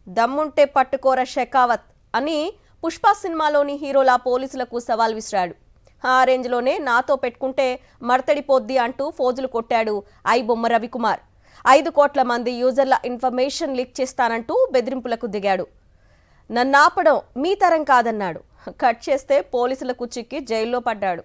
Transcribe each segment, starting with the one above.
దమ్ముంటే పట్టుకోర షెకావత్ అని పుష్ప సినిమాలోని హీరోలా పోలీసులకు సవాల్ విసిరాడు. ఆ రేంజ్లోనే నాతో పెట్టుకుంటే మడతడిపోద్ది అంటూ ఫోజులు కొట్టాడు ఐబొమ్మ రవికుమార్. 5 కోట్ల మంది యూజర్ల ఇన్ఫర్మేషన్ లీక్ చేస్తానంటూ బెదిరింపులకు దిగాడు. నన్నాపడం మీ తరం కాదన్నాడు. కట్ చేస్తే పోలీసులకు చిక్కి జైల్లో పడ్డాడు.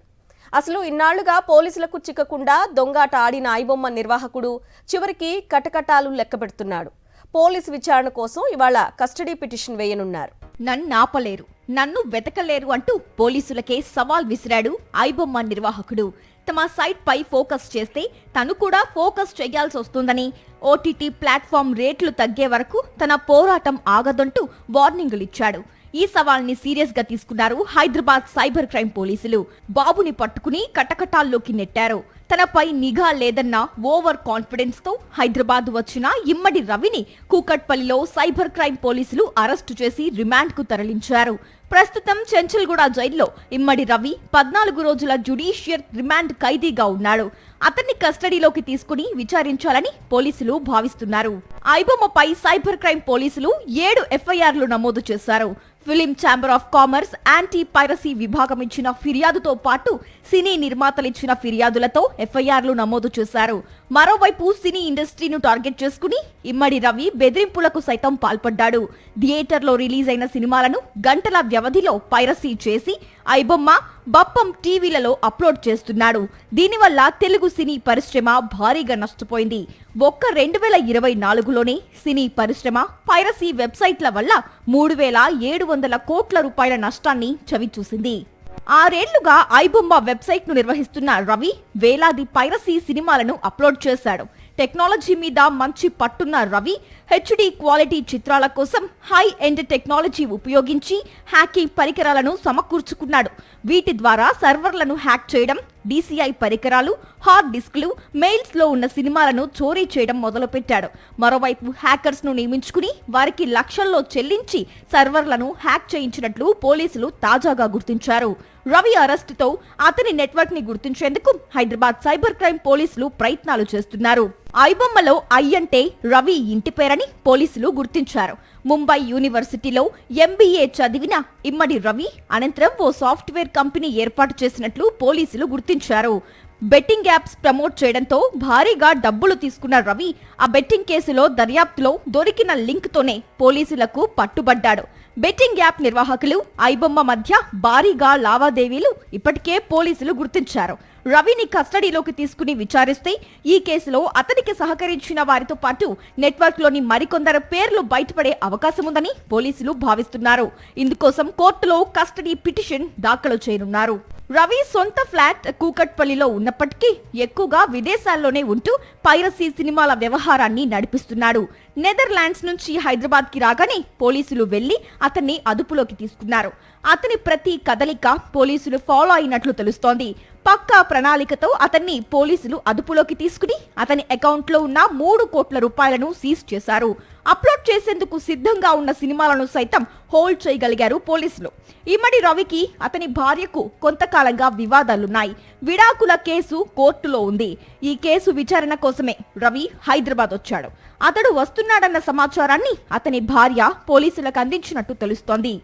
అసలు ఇన్నాళ్లుగా పోలీసులకు చిక్కకుండా దొంగాట ఆడిన ఐబొమ్మ నిర్వాహకుడు చివరికి కటకటాలు లెక్కబెడుతున్నాడు. పోలీసు విచారణ కోసం ఇవాళ కస్టడీ పిటిషన్ వేయనున్నారు. నన్నాపలేరు, నన్ను వెతకలేరు అంటూ పోలీసులకే సవాల్ విసిరాడు ఐబొమ్మ నిర్వాహకుడు. తమ సైట్ పై ఫోకస్ చేస్తే తను కూడా ఫోకస్ చేయాల్సి వస్తుందని, ఓటీటీ ప్లాట్ఫామ్ రేట్లు తగ్గే వరకు తన పోరాటం ఆగదంటూ వార్నింగులిచ్చాడు. ఈ సవాల్ని సీరియస్ గా తీసుకున్నారు హైదరాబాద్ సైబర్ క్రైమ్ పోలీసులు. బాబుని పట్టుకుని కటకటాల్లోకి నెట్టారు. తనపై నిఘా లేదన్న ఓవర్ కాన్ఫిడెన్స్ తో హైదరాబాద్ వచ్చిన ఇమ్మడి రవిని కూకట్పల్లిలో సైబర్ క్రైమ్ పోలీసులు అరెస్టు చేసి రిమాండ్ కు తరలించారు. ప్రస్తుతం చెంచల్గూడ జైల్లో ఇమ్మడి రవి 14 రోజుల జ్యుడిషియల్ రిమాండ్ ఖైదీగా ఉన్నాడు. అతన్ని కస్టడీలోకి తీసుకుని విచారించాలని పోలీసులు భావిస్తున్నారు. ఐబొమ్మపై సైబర్ క్రైమ్ పోలీసులు 7 ఎఫ్ఐఆర్లు నమోదు చేశారు. Film chamber of commerce anti piracy విభాగం ఇచ్చిన ఫిర్యాదుతో పాటు సినీ నిర్మాతలిచ్చిన ఫిర్యాదులతో ఎఫ్ఐఆర్లు నమోదు చేశారు. మరోవైపు సినీ ఇండస్ట్రీను టార్గెట్ చేసుకుని ఇమ్మడి రవి బెదిరింపులకు సైతం పాల్పడ్డాడు. థియేటర్లో రిలీజ్ అయిన సినిమాలను గంటల వ్యవధిలో పైరసీ చేసి ఐబొమ్మ, బప్పం టీవీలలో అప్లోడ్ చేస్తున్నాడు. దీనివల్ల తెలుగు సినీ పరిశ్రమ భారీగా నష్టపోయింది. ఒక్క 2024లోనే సినీ పరిశ్రమ పైరసీ వెబ్సైట్ల వల్ల 3700 కోట్ల రూపాయల నష్టాన్ని చవిచూసింది. 6 ఏళ్లుగా ఐబొమ్మ వెబ్సైట్ ను నిర్వహిస్తున్న రవి వేలాది పైరసీ సినిమాలను అప్లోడ్ చేశాడు. టెక్నాలజీ మీద మంచి పట్టున్న రవి హెచ్డి క్వాలిటీ చిత్రాల కోసం హై ఎండ్ టెక్నాలజీ ఉపయోగించి హ్యాకింగ్ పరికరాలను సమకూర్చుకున్నాడు. వీటి ద్వారా సర్వర్లను హ్యాక్ చేయడం, DCI పరికరాలు, హార్డ్ డిస్క్లు, మెయిల్స్ లో ఉన్న సినిమాలను చోరీ చేయడం మొదలుపెట్టాడు. మరోవైపు హ్యాకర్స్ ను నియమించుకుని వారికి లక్షల్లో చెల్లించి సర్వర్లను హ్యాక్ చేయించినట్లు పోలీసులు తాజాగా గుర్తించారు. రవి అరెస్టుతో అతని నెట్వర్క్ ని గుర్తించేందుకు హైదరాబాద్ సైబర్ క్రైమ్ పోలీసులు ప్రయత్నాలు చేస్తున్నారు. ఐబొమ్మలో ఐ అంటే రవి ఇంటి పేరని పోలీసులు గుర్తించారు. ముంబై యూనివర్సిటీలో MBA చదివిన ఇమ్మడి రవి అనంతరం ఓ సాఫ్ట్వేర్ కంపెనీ ఏర్పాటు చేసినట్లు పోలీసులు గుర్తించారు. బెట్టింగ్ యాప్స్ ప్రమోట్ చేయడంతో భారీగా డబ్బులు తీసుకున్న రవి ఆ బెట్టింగ్ కేసులో దర్యాప్తులో దొరికిన లింక్ తోనే పోలీసులకు పట్టుబడ్డాడు. బెట్టింగ్ యాప్ నిర్వాహకులు ఐబొమ్మ మధ్య భారీగా లావాదేవీలు ఇప్పటికే పోలీసులు గుర్తించారు. రవిని కస్టడీలోకి తీసుకుని విచారిస్తే ఈ కేసులో అతనికి సహకరించిన వారితో పాటు నెట్వర్క్ లోని మరికొందరు పేర్లు బయటపడే అవకాశం ఉందని పోలీసులు భావిస్తున్నారు. ఇందుకోసం కోర్టులో కస్టడీ పిటిషన్ దాఖలు చేయనున్నారు. రవి సొంత ఫ్లాట్ కూకట్పల్లిలో ఉన్నప్పటికీ ఎక్కువగా విదేశాల్లోనే ఉంటూ పైరసీ సినిమాల వ్యవహారాన్ని నడిపిస్తున్నాడు. నెదర్లాండ్స్ నుంచి హైదరాబాద్ కి రాగానే పోలీసులు వెళ్లి అతన్ని అదుపులోకి తీసుకున్నారు. అతని ప్రతి కదలిక పోలీసులు ఫాలో అయినట్లు తెలుస్తోంది. పక్కా ప్రణాళికతో అతన్ని పోలీసులు అదుపులోకి తీసుకుని అతని అకౌంట్ లో ఉన్న 3 కోట్ల రూపాయలను సీజ్ చేశారు. అప్లోడ్ చేసేందుకు సిద్ధంగా ఉన్న సినిమాలను సైతం హోల్డ్ చేయగలిగారు పోలీసులు. ఇమ్మడి రవికి అతని భార్యకు కొంతకాలంగా వివాదాలున్నాయి. విడాకుల కేసు కోర్టులో ఉంది. ఈ కేసు విచారణ కోసమే రవి హైదరాబాద్ వచ్చాడు. అతడు వస్తున్నాడన్న సమాచారాన్ని అతని భార్య పోలీసులకు అందించినట్టు తెలుస్తోంది.